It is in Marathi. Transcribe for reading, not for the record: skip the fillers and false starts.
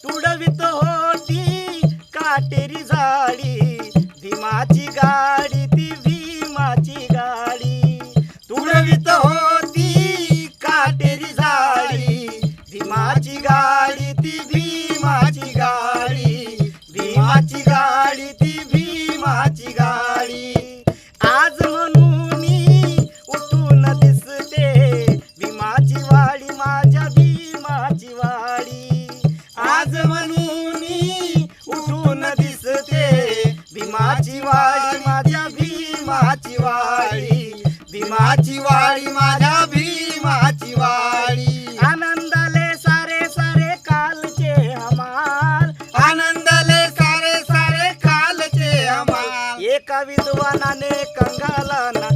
तुडवित होती काटेरी झाडी, भीमाची गाडी ती भीमाची गाडी. तुडवित होती काटेरी झाडी, भीमाची गाडी ती भीमाची गाडी, भीमाची गाडी ती भीमाची गाडी. आज म्हणून उठून दिसते भीमाची वाडी, माझ्या भीमाची वाडी. आज म्हणून उठून दिसते भीमाची वाडी, माझ्या भीमाची वाडी, भीमाची वाडी, माझ्या भीमाची वाडी. आनंदाले सारे सारे कालचे हमाल, आनंदाले सारे सारे कालचे हमाल. एका विद्वानाने कंगालांना